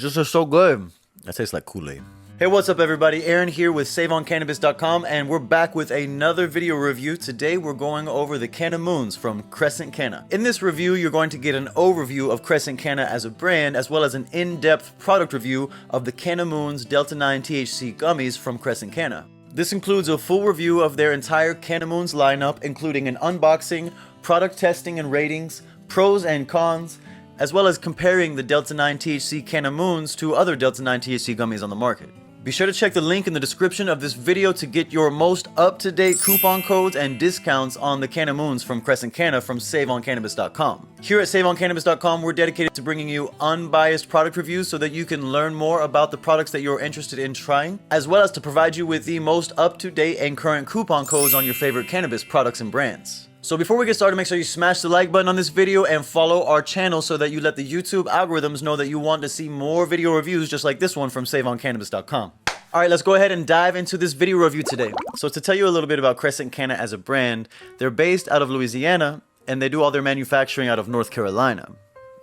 It's just so good. That tastes like Kool-Aid. Hey, what's up everybody? Aaron here with SaveOnCannabis.com, and we're back with another video review. Today we're going over the Canna Moons from Crescent Canna. In this review, you're going to get an overview of Crescent Canna as a brand, as well as an in-depth product review of the Canna Moons Delta9 THC Gummies from Crescent Canna. This includes a full review of their entire Canna Moons lineup, including an unboxing, product testing and ratings, pros and cons, as well as comparing the Delta9 THC Canna Moons to other Delta9 THC gummies on the market. Be sure to check the link in the description of this video to get your most up-to-date coupon codes and discounts on the Canna Moons from Crescent Canna from SaveOnCannabis.com. Here at SaveOnCannabis.com, we're dedicated to bringing you unbiased product reviews so that you can learn more about the products that you're interested in trying, as well as to provide you with the most up-to-date and current coupon codes on your favorite cannabis products and brands. So before we get started, make sure you smash the like button on this video and follow our channel so that you let the YouTube algorithms know that you want to see more video reviews just like this one from SaveOnCannabis.com. Alright, let's go ahead and dive into this video review today. So to tell you a little bit about Crescent Canna as a brand, they're based out of Louisiana and they do all their manufacturing out of North Carolina.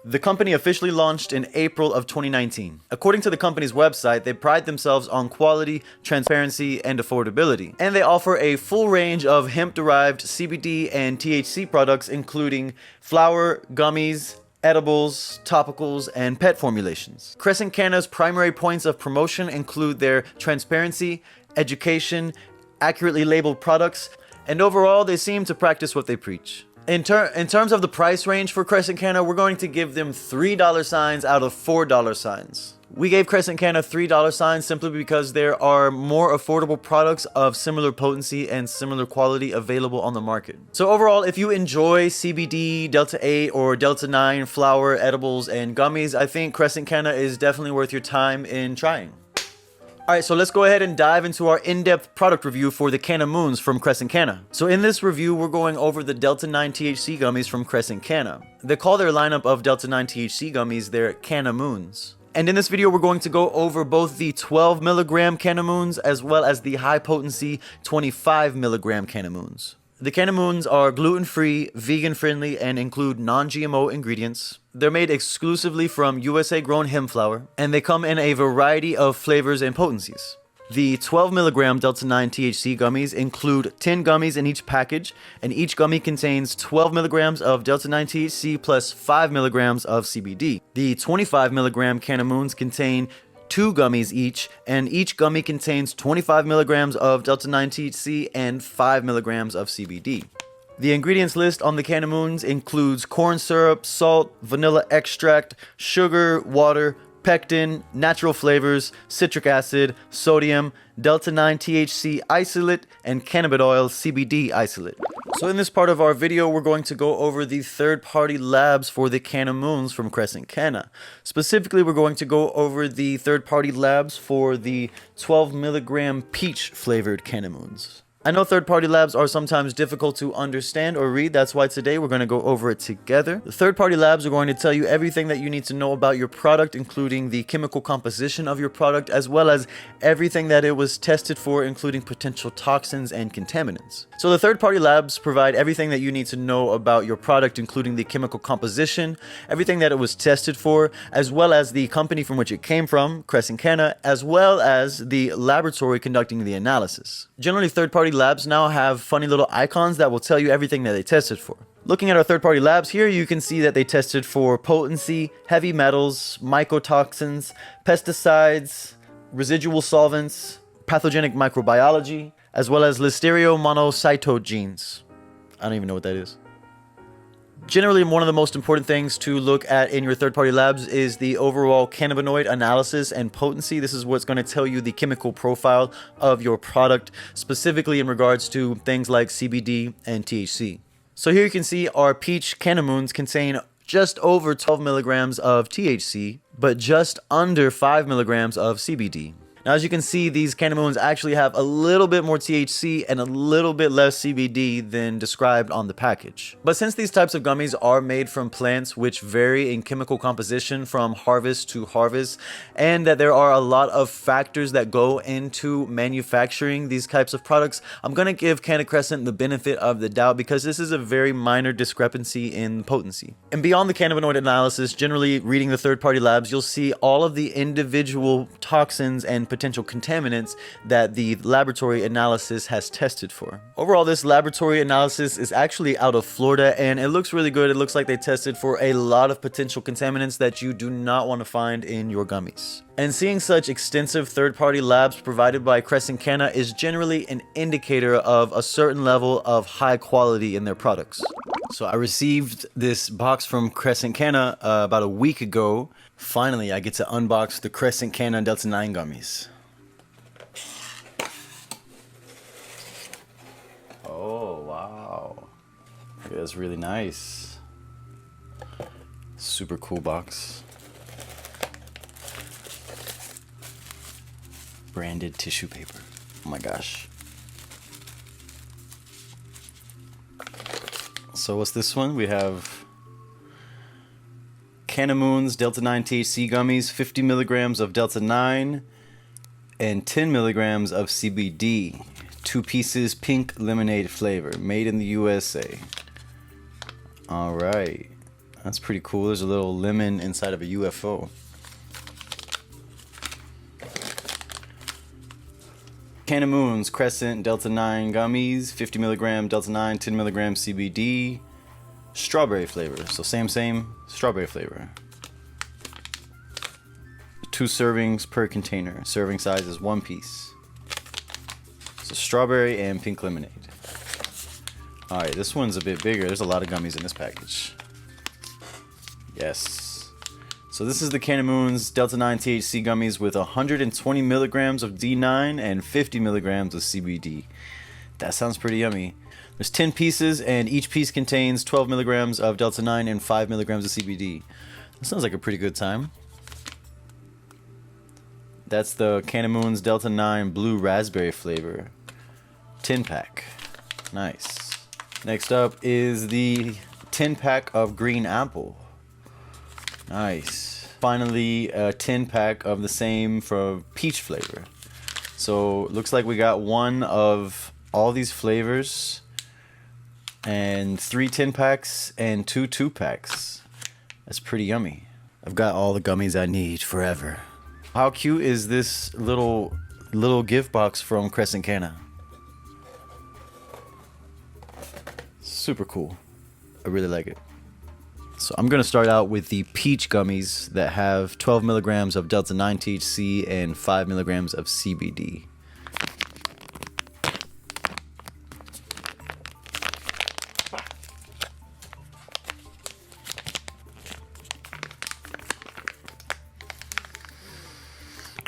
The company officially launched in April of 2019. According to the company's website, they pride themselves on quality, transparency, and affordability. And they offer a full range of hemp-derived CBD and THC products, including flower, gummies, edibles, topicals, and pet formulations. Crescent Canna's primary points of promotion include their transparency, education, accurately labeled products, and overall, they seem to practice what they preach. In terms of the price range for Crescent Canna, we're going to give them $3 signs out of $4 signs. We gave Crescent Canna $3 signs simply because there are more affordable products of similar potency and similar quality available on the market. So overall, if you enjoy CBD, Delta 8, or Delta 9 flower, edibles, and gummies, I think Crescent Canna is definitely worth your time in trying. Alright, so let's go ahead and dive into our in-depth product review for the Canna Moons from Crescent Canna. So in this review, we're going over the Delta9 THC Gummies from Crescent Canna. They call their lineup of Delta9 THC Gummies their Canna Moons. And in this video, we're going to go over both the 12 milligram Canna Moons as well as the high potency 25 milligram Canna Moons. The Canna Moons are gluten-free, vegan-friendly, and include non-GMO ingredients. They're made exclusively from USA-grown hemp flower, and they come in a variety of flavors and potencies. The 12 milligram Delta9 THC gummies include 10 gummies in each package, and each gummy contains 12 milligrams of Delta9 THC plus 5 milligrams of CBD. The 25 milligram Canna Moons contain 2 gummies each, and each gummy contains 25 milligrams of Delta9 THC and 5 milligrams of CBD. The ingredients list on the Canna Moons includes corn syrup, salt, vanilla extract, sugar, water, pectin, natural flavors, citric acid, sodium, Delta9 THC isolate, and cannabinoid CBD isolate. So in this part of our video, we're going to go over the third-party labs for the Canna Moons from Crescent Canna. Specifically, we're going to go over the third-party labs for the 12 milligram peach flavored Canna Moons. I know third-party labs are sometimes difficult to understand or read. That's why today we're going to go over it together. The third-party labs are going to tell you everything that you need to know about your product, including the chemical composition of your product, as well as everything that it was tested for, including potential toxins and contaminants. So the third-party labs provide everything that you need to know about your product, including the chemical composition, everything that it was tested for, as well as the company from which it came from, Crescent Canna, as well as the laboratory conducting the analysis. Generally, third-party labs now have funny little icons that will tell you everything that they tested for. Looking at our third-party labs here, you can see that they tested for potency, heavy metals, mycotoxins, pesticides, residual solvents, pathogenic microbiology, as well as listeriomonocytogenes. I don't even know what that is. Generally, one of the most important things to look at in your third-party labs is the overall cannabinoid analysis and potency. This is what's going to tell you the chemical profile of your product, specifically in regards to things like CBD and THC. So here you can see our peach Canna Moons contain just over 12 milligrams of THC, but just under 5 milligrams of CBD. Now, as you can see, these Canna Moons actually have a little bit more THC and a little bit less CBD than described on the package. But since these types of gummies are made from plants which vary in chemical composition from harvest to harvest, and that there are a lot of factors that go into manufacturing these types of products, I'm going to give Canna Crescent the benefit of the doubt because this is a very minor discrepancy in potency. And beyond the cannabinoid analysis, generally reading the third-party labs, you'll see all of the individual toxins and potential contaminants that the laboratory analysis has tested for. Overall, this laboratory analysis is actually out of Florida, and it looks really good. It looks like they tested for a lot of potential contaminants that you do not want to find in your gummies. And seeing such extensive third-party labs provided by Crescent Canna is generally an indicator of a certain level of high quality in their products. So I received this box from Crescent Canna about a week ago. Finally, I get to unbox the Crescent Canna Delta9 gummies. Oh, wow. That's really nice. Super cool box. Branded tissue paper. Oh my gosh. So what's this one? We have Canna Moons Delta9 THC Gummies, 50 milligrams of Delta9 and 10 milligrams of CBD. 2 pieces pink lemonade flavor, made in the USA. All right, that's pretty cool. There's a little lemon inside of a UFO. Canna Moons Crescent Delta9 Gummies, 50 milligram Delta9, 10 milligram CBD, strawberry flavor. So same, strawberry flavor. 2 servings per container. Serving size is 1 piece. So strawberry and pink lemonade. Alright, this one's a bit bigger. There's a lot of gummies in this package. Yes. So this is the Canna Moons Delta9 THC Gummies with 120 milligrams of D9 and 50 milligrams of CBD. That sounds pretty yummy. There's 10 pieces and each piece contains 12 milligrams of Delta9 and 5 milligrams of CBD. That sounds like a pretty good time. That's the Canna Moons Delta9 Blue Raspberry flavor. 10 pack. Nice. Next up is the 10 pack of Green Apple. Nice. Finally, a 10 pack of the same for peach flavor. So looks like we got one of all these flavors and 3 10 packs and 2 2 packs. That's pretty yummy. I've got all the gummies I need forever. How cute is this little gift box from Crescent Canna? Super cool. I really like it. So I'm gonna start out with the peach gummies that have 12 milligrams of Delta9 THC and 5 milligrams of CBD.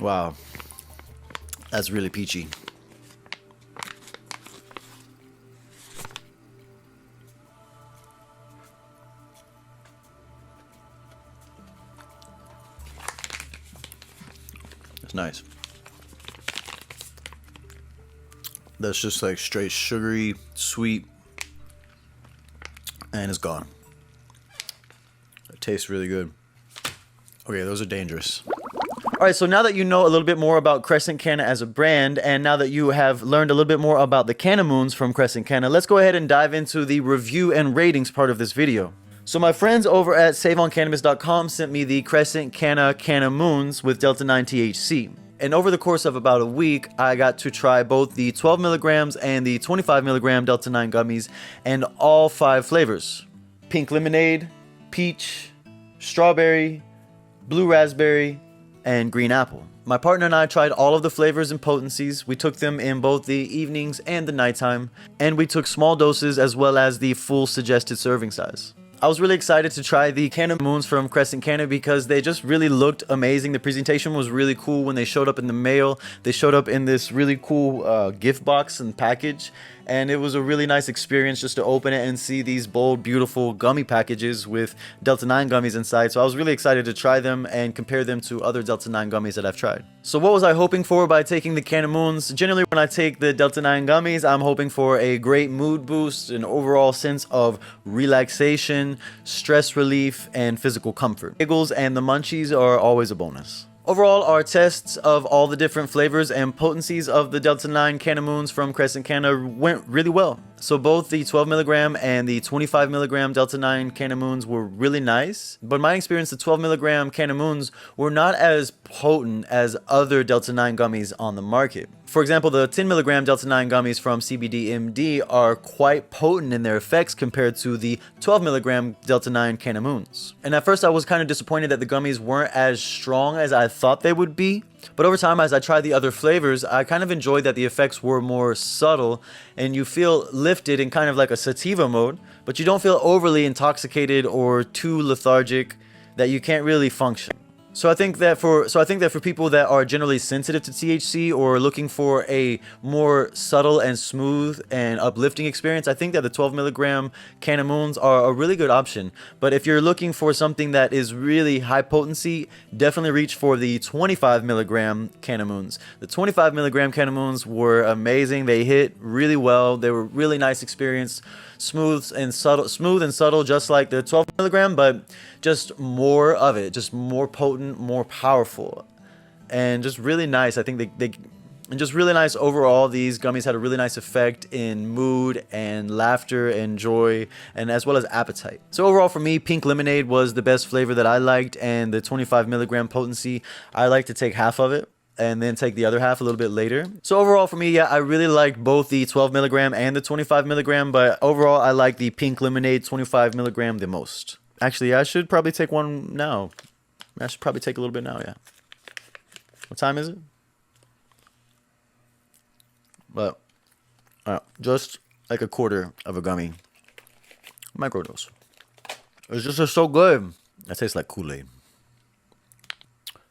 Wow, that's really peachy. Nice. That's just like straight sugary, sweet, and it's gone. It tastes really good. Okay, those are dangerous. Alright, so now that you know a little bit more about Crescent Canna as a brand, and now that you have learned a little bit more about the Canna Moons from Crescent Canna, let's go ahead and dive into the review and ratings part of this video. So my friends over at SaveOnCannabis.com sent me the Crescent Canna Moons with Delta9 THC. And over the course of about a week, I got to try both the 12 milligrams and the 25 milligram Delta9 gummies and all 5 flavors. Pink lemonade, peach, strawberry, blue raspberry, and green apple. My partner and I tried all of the flavors and potencies. We took them in both the evenings and the nighttime, and we took small doses as well as the full suggested serving size. I was really excited to try the Canna Moons from Crescent Canna because they just really looked amazing. The presentation was really cool when they showed up in the mail. They showed up in this really cool gift box and package, and it was a really nice experience just to open it and see these bold, beautiful gummy packages with Delta9 gummies inside. So I was really excited to try them and compare them to other Delta9 gummies that I've tried. So what was I hoping for by taking the Canna Moons? Generally, when I take the Delta9 gummies, I'm hoping for a great mood boost, an overall sense of relaxation, stress relief, and physical comfort. Giggles and the munchies are always a bonus. Overall, our tests of all the different flavors and potencies of the Delta9 Canna Moons from Crescent Canna went really well. So both the 12 milligram and the 25 milligram Delta9 Canna Moons were really nice. But in my experience, the 12 milligram Canna Moons were not as potent as other Delta9 gummies on the market. For example, the 10 milligram Delta9 gummies from CBD are quite potent in their effects compared to the 12 milligram Delta9 Canna Moons. And at first I was kind of disappointed that the gummies weren't as strong as I thought they would be. But over time, as I tried the other flavors, I kind of enjoyed that the effects were more subtle and you feel lifted in kind of like a sativa mode, but you don't feel overly intoxicated or too lethargic that you can't really function. So I think that for people that are generally sensitive to THC or looking for a more subtle and smooth and uplifting experience, I think that the 12 milligram Canna Moons are a really good option. But if you're looking for something that is really high potency, definitely reach for the 25 milligram Canna Moons. The 25 milligram Canna Moons were amazing. They hit really well. They were really nice experience. Smooth and subtle, just like the 12 milligram, but just more of it, just more potent, more powerful, and just really nice. I think and just really nice overall. These gummies had a really nice effect in mood and laughter and joy, and as well as appetite. So overall for me, pink lemonade was the best flavor that I liked, and the 25 milligram potency, I like to take half of it and then take the other half a little bit later. So overall for me, yeah, I really liked both the 12 milligram and the 25 milligram, but overall I like the pink lemonade 25 milligram the most. Actually, I should probably take one now. I should probably take a little bit now, yeah. What time is it? But, just like a quarter of a gummy. Microdose. It's just so good. That tastes like Kool-Aid.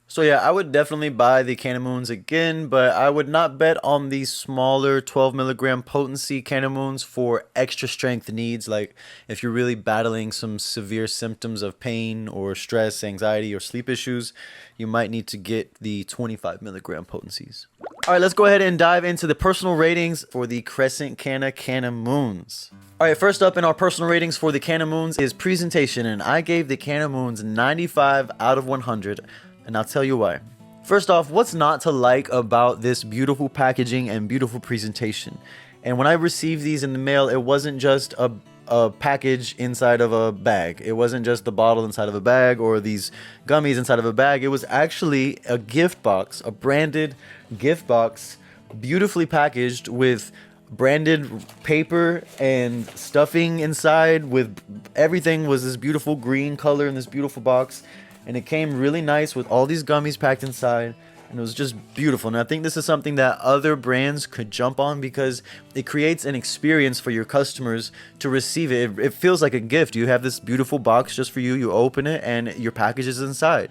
So yeah, I would definitely buy the Canna Moons again, but I would not bet on the smaller 12 milligram potency Canna Moons for extra strength needs. Like if you're really battling some severe symptoms of pain or stress, anxiety, or sleep issues, you might need to get the 25 milligram potencies. All right, let's go ahead and dive into the personal ratings for the Crescent Canna Moons. All right, first up in our personal ratings for the Canna Moons is presentation, and I gave the Canna Moons 95 out of 100. And I'll tell you why. First off, what's not to like about this beautiful packaging and beautiful presentation? And when I received these in the mail, it wasn't just a package inside of a bag. It wasn't just the bottle inside of a bag or these gummies inside of a bag. It was actually a gift box, a branded gift box, beautifully packaged with branded paper and stuffing inside. With everything was this beautiful green color in this beautiful box. And it came really nice with all these gummies packed inside, and it was just beautiful. And I think this is something that other brands could jump on because it creates an experience for your customers to receive it. It feels like a gift. You have this beautiful box just for you. You open it and your package is inside.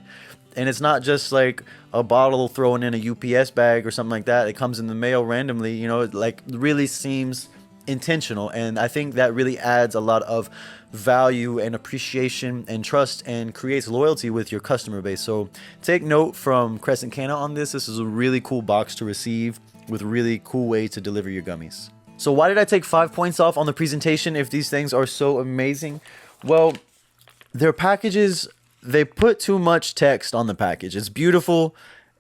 And it's not just like a bottle thrown in a UPS bag or something like that. It comes in the mail randomly. You know, it like really seems intentional, and I think that really adds a lot of value and appreciation and trust and creates loyalty with your customer base. So take note from Crescent Canna on this. This is a really cool box to receive with a really cool way to deliver your gummies. So why did I take 5 points off on the presentation if these things are so amazing? Well, their packages, they put too much text on the package. It's beautiful.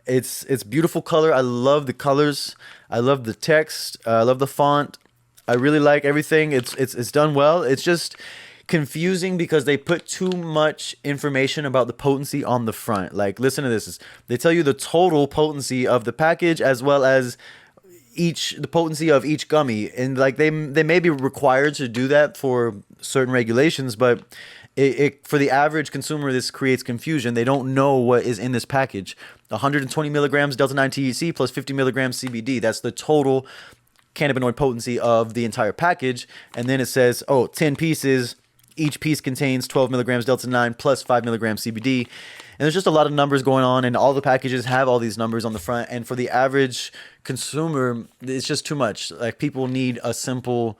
It's beautiful color. I love the colors. I love the text. I love the font. I really like everything. It's done well. It's just confusing because they put too much information about the potency on the front. Like, listen to this. They tell you the total potency of the package as well as the potency of each gummy, and like they may be required to do that for certain regulations, but for the average consumer, this creates confusion. They don't know what is in this package. 120 milligrams Delta9 THC plus 50 milligrams CBD. That's the total cannabinoid potency of the entire package. And then it says, oh, 10 pieces Each piece contains 12 milligrams Delta9 plus 5 milligrams CBD. And there's just a lot of numbers going on, and all the packages have all these numbers on the front. And for the average consumer, it's just too much. Like, people need a simple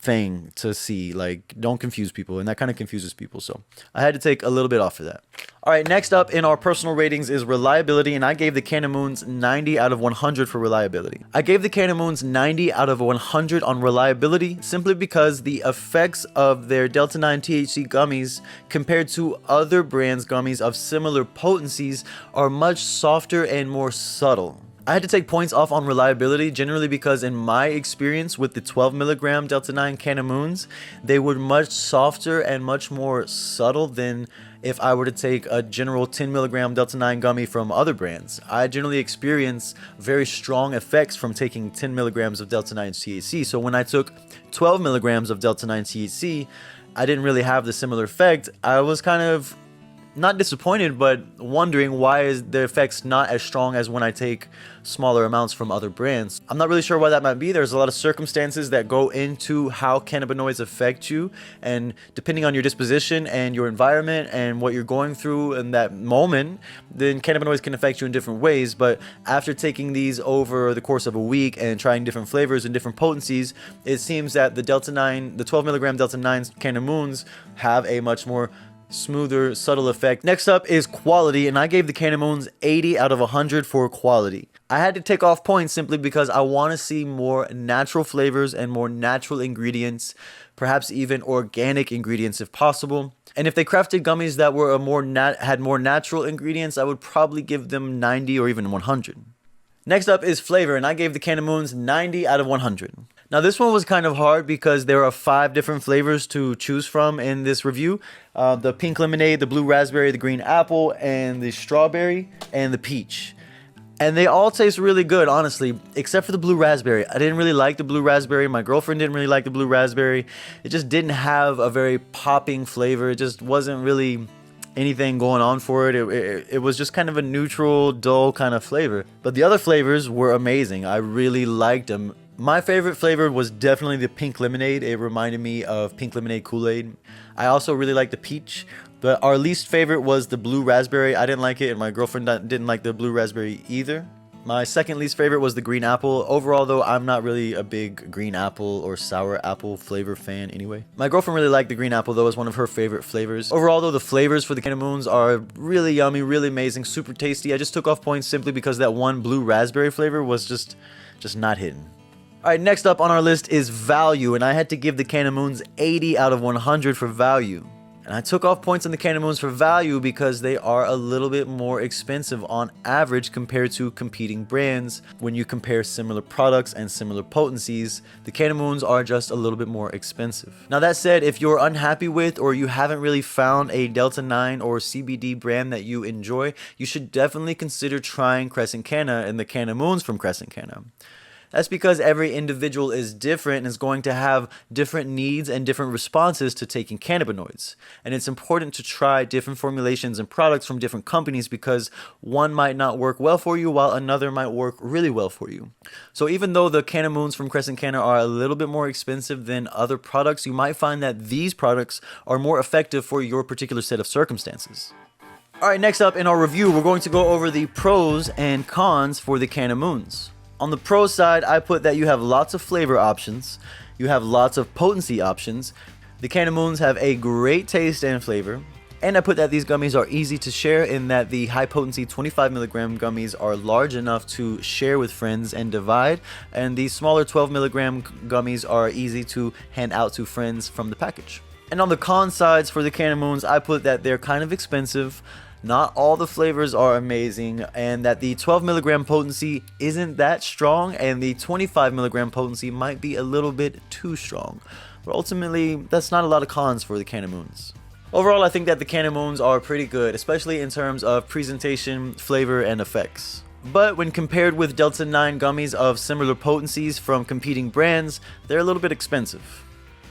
thing to see. Like, don't confuse people, and that kind of confuses people. So I had to take a little bit off of that. All right, next up in our personal ratings is reliability, and I gave the Canna Moons 90 out of 100 for reliability. I gave the Canna Moons 90 out of 100 on reliability simply because the effects of their Delta9 THC gummies compared to other brands' gummies of similar potencies are much softer and more subtle. I had to take points off on reliability generally because in my experience with the 12 milligram Delta9 Canna Moons, they were much softer and much more subtle than if I were to take a general 10 milligram Delta9 gummy from other brands. I generally experience very strong effects from taking 10 milligrams of Delta9 THC. So when I took 12 milligrams of Delta9 THC, I didn't really have the similar effect. I was kind of not disappointed, but wondering why is the effects not as strong as when I take smaller amounts from other brands. I'm not really sure why that might be. There's a lot of circumstances that go into how cannabinoids affect you, and depending on your disposition and your environment and what you're going through in that moment, then cannabinoids can affect you in different ways. But after taking these over the course of a week and trying different flavors and different potencies, it seems that the 12 milligram Delta9 Canna Moons have a much more smoother, subtle effect. Next up is quality, and I gave the Canna Moons 80 out of 100 for quality. I had to take off points simply because I want to see more natural flavors and more natural ingredients, perhaps even organic ingredients if possible. And if they crafted gummies that were had more natural ingredients, I would probably give them 90 or even 100. Next up is flavor, and I gave the Canna Moons 90 out of 100. Now this one was kind of hard because there are 5 different flavors to choose from in this review. The pink lemonade, the blue raspberry, the green apple, and the strawberry, and the peach. And they all taste really good, honestly, except for the blue raspberry. I didn't really like the blue raspberry. My girlfriend didn't really like the blue raspberry. It just didn't have a very popping flavor. It just wasn't really anything going on for it. It was just kind of a neutral, dull kind of flavor. But the other flavors were amazing. I really liked them. My favorite flavor was definitely the pink lemonade. It reminded me of pink lemonade Kool-Aid. I also really liked the peach. But our least favorite was the blue raspberry. I didn't like it, and my girlfriend didn't like the blue raspberry either. My second least favorite was the green apple. Overall, though, I'm not really a big green apple or sour apple flavor fan anyway. My girlfriend really liked the green apple, though, as one of her favorite flavors. Overall, though, the flavors for the Canna Moons are really yummy, really amazing, super tasty. I just took off points simply because that one blue raspberry flavor was just not hitting. All right, next up on our list is value, and I had to give the Canna Moons 80 out of 100 for value. And I took off points on the Canna Moons for value because they are a little bit more expensive on average compared to competing brands. When you compare similar products and similar potencies, the Canna Moons are just a little bit more expensive. Now that said, if you're unhappy with or you haven't really found a Delta9 or CBD brand that you enjoy, you should definitely consider trying Crescent Canna and the Canna Moons from Crescent Canna. That's because every individual is different and is going to have different needs and different responses to taking cannabinoids. And it's important to try different formulations and products from different companies because one might not work well for you while another might work really well for you. So even though the Canna Moons from Crescent Canna are a little bit more expensive than other products, you might find that these products are more effective for your particular set of circumstances. All right, next up in our review, we're going to go over the pros and cons for the Canna Moons. On the pro side, I put that you have lots of flavor options, you have lots of potency options, the Canna Moons have a great taste and flavor, and I put that these gummies are easy to share in that the high potency 25 milligram gummies are large enough to share with friends and divide, and the smaller 12 milligram gummies are easy to hand out to friends from the package. And on the con sides for the Canna Moons, I put that they're kind of expensive, not all the flavors are amazing, and that the 12 milligram potency isn't that strong, and the 25 milligram potency might be a little bit too strong. But ultimately, that's not a lot of cons for the Canna Moons. Overall, I think that the Canna Moons are pretty good, especially in terms of presentation, flavor, and effects. But when compared with Delta9 gummies of similar potencies from competing brands, they're a little bit expensive,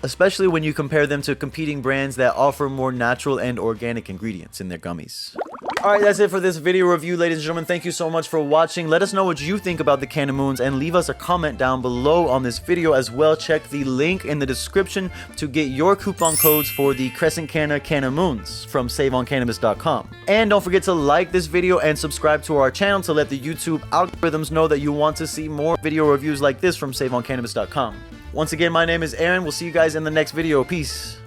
especially when you compare them to competing brands that offer more natural and organic ingredients in their gummies. Alright, that's it for this video review, ladies and gentlemen. Thank you so much for watching. Let us know what you think about the Canna Moons and leave us a comment down below on this video as well. Check the link in the description to get your coupon codes for the Crescent Canna Moons from SaveOnCannabis.com. And don't forget to like this video and subscribe to our channel to let the YouTube algorithms know that you want to see more video reviews like this from SaveOnCannabis.com. Once again, my name is Aaron. We'll see you guys in the next video. Peace.